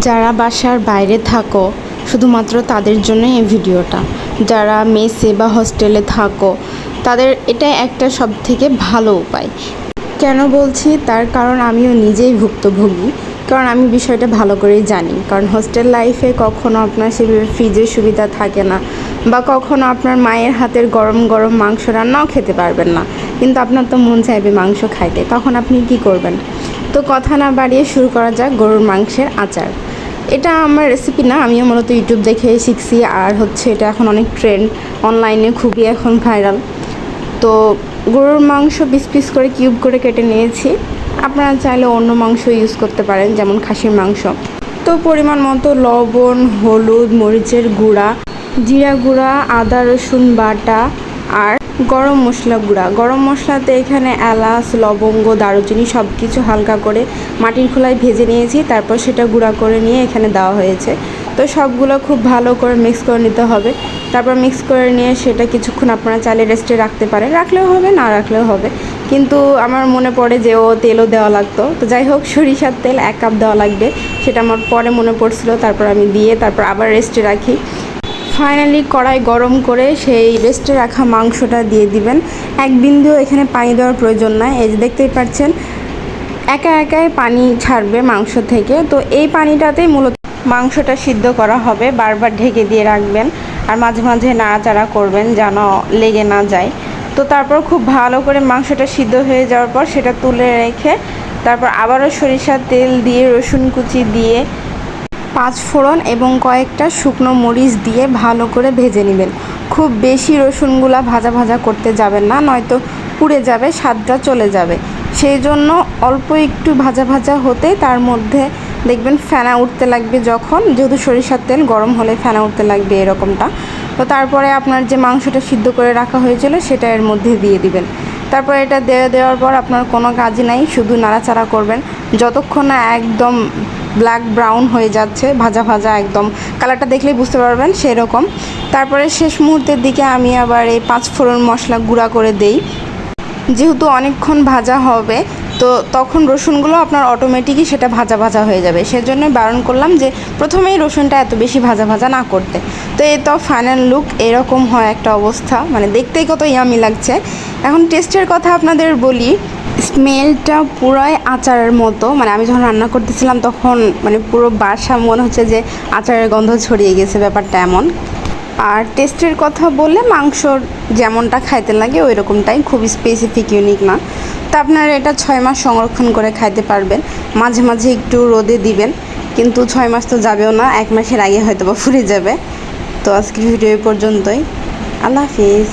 যারা বাসার বাইরে থাকো শুধুমাত্র তাদের জন্য এই ভিডিওটা। যারা মেসে বা হস্টেলে থাকো তাদের এটা একটা সবথেকে ভালো উপায়। কেন বলছি তার কারণ আমিও নিজেই ভুক্তভোগী, কারণ আমি বিষয়টা ভালো করেই জানি। কারণ হোস্টেল লাইফে কখনো আপনার সেভাবে ফ্রিজের সুবিধা থাকে না, বা কখনো আপনার মায়ের হাতের গরম গরম মাংস রান্নাও খেতে পারবেন না, কিন্তু আপনার তো মন চাইবে মাংস খাইতে, তখন আপনি কি করবেন? তো কথা না বাড়িয়ে শুরু করা যাক গরুর মাংসের আচার। এটা আমার রেসিপি না, আমিও মূলত ইউটিউব দেখে শিখছি। আর এটা এখন অনেক ট্রেন্ড, অনলাইনে খুবই এখন ভাইরাল। তো গরুর মাংস পিস পিস করে কিউব করে কেটে নিয়েছি। আপনারা চাইলে অন্য মাংস ইউজ করতে পারেন, যেমন খাসির মাংস। তো পরিমাণ মতো লবণ, হলুদ, মরিচের গুঁড়া, জিরা গুঁড়া, আদা রসুন বাটা আর গরম মশলা গুঁড়া। গরম মশলাতে এখানে এলাচ, লবঙ্গ, দারুচিনি সব কিছু হালকা করে মাটির খোলায় ভেজে নিয়েছি, তারপর সেটা গুঁড়া করে নিয়ে এখানে দেওয়া হয়েছে। তো সবগুলো খুব ভালো করে মিক্স করে নিতে হবে। তারপর মিক্স করে নিয়ে সেটা কিছুক্ষণ আপনারা চাইলে রেস্টে রাখতে পারেন, রাখলেও হবে না রাখলেও হবে। কিন্তু আমার মনে পড়ে যে তেলও দেওয়া লাগতো, তো যাই হোক সরিষার তেল 1 কাপ দেওয়া লাগবে, সেটা আমার পরে মনে পড়ছিল। তারপর আমি দিয়ে তারপর আবার রেস্টে রাখি। ফাইনালি কড়াই গরম করে সেই রেস্টে রাখা মাংসটা দিয়ে দিবেন। এক বিন্দুও এখানে পানি দেওয়ার প্রয়োজন নাই। এই যে দেখতেই পাচ্ছেন একা একাই পানি ছাড়বে মাংস থেকে। তো এই পানিটাতেই মূলত মাংসটা সিদ্ধ করা হবে। বারবার ঢেকে দিয়ে রাখবেন আর মাঝে মাঝে নাড়াচাড়া করবেন যেন লেগে না যায়। তো তারপর খুব ভালো করে মাংসটা সিদ্ধ হয়ে যাওয়ার পর সেটা তুলে রেখে তারপর আবারও সরিষার তেল দিয়ে, রসুন কুচি দিয়ে, 5 ফোড়ন এবং কয়েকটা শুকনো মরিচ দিয়ে ভালো করে ভেজে নেবেন। খুব বেশি রসুনগুলা ভাজা ভাজা করতে যাবেন না, নয়তো পুড়ে যাবে, স্বাদটা চলে যাবে। সেই জন্য অল্প একটু ভাজা ভাজা হতে তার মধ্যে দেখবেন ফেনা উঠতে লাগবে, যখন যেহেতু সরিষার তেল গরম হলে ফেনা উঠতে লাগবে এরকমটা। তো তারপরে আপনার যে মাংসটা সিদ্ধ করে রাখা হয়েছিল সেটা এর মধ্যে দিয়ে দিবেন। তারপর এটা দেওয়ার পর আপনার কোনো কাজই নাই, শুধু নাড়াচাড়া করবেন যতক্ষণ না একদম ব্ল্যাক ব্রাউন হয়ে যাচ্ছে, ভাজা ভাজা একদম, কালারটা দেখলেই বুঝতে পারবেন সেরকম। তারপরে শেষ মুহূর্তের দিকে আমি আবার এই 5 ফোড়ন মশলা গুঁড়া করে দেই। যেহেতু অনেকক্ষণ ভাজা হবে, তো তখন রসুনগুলো আপনার অটোমেটিকই সেটা ভাজা ভাজা হয়ে যাবে। সেজন্য বারণ করলাম যে প্রথমেই রসুনটা এত বেশি ভাজা ভাজা না করতে। তো এই তো ফাইনাল লুক এরকম হয় একটা অবস্থা, মানে দেখতেই কত ইয়ামি লাগছে। এখন টেস্টের কথা আপনাদের বলি, স্মেলটা পুরাই আচারের মতো। মানে আমি যখন রান্না করতেছিলাম তখন মানে পুরো বাসা মনে হচ্ছে যে আচারের গন্ধ ছড়িয়ে গেছে, ব্যাপারটা এমন। আর টেস্টের কথা বললে মাংসর যেমনটা খাইতে লাগে ওই রকমটাই, খুব স্পেসিফিক ইউনিক না। তো আপনারা এটা 6 মাস সংরক্ষণ করে খাইতে পারবেন। মাঝে মাঝে একটু রোদে দিবেন, কিন্তু 6 মাস তো যাবেও না, 1 মাসের আগে হয়তো বা ফুরে যাবে। তো আজকের ভিডিও এই পর্যন্তই। আল্লাহ হাফিজ।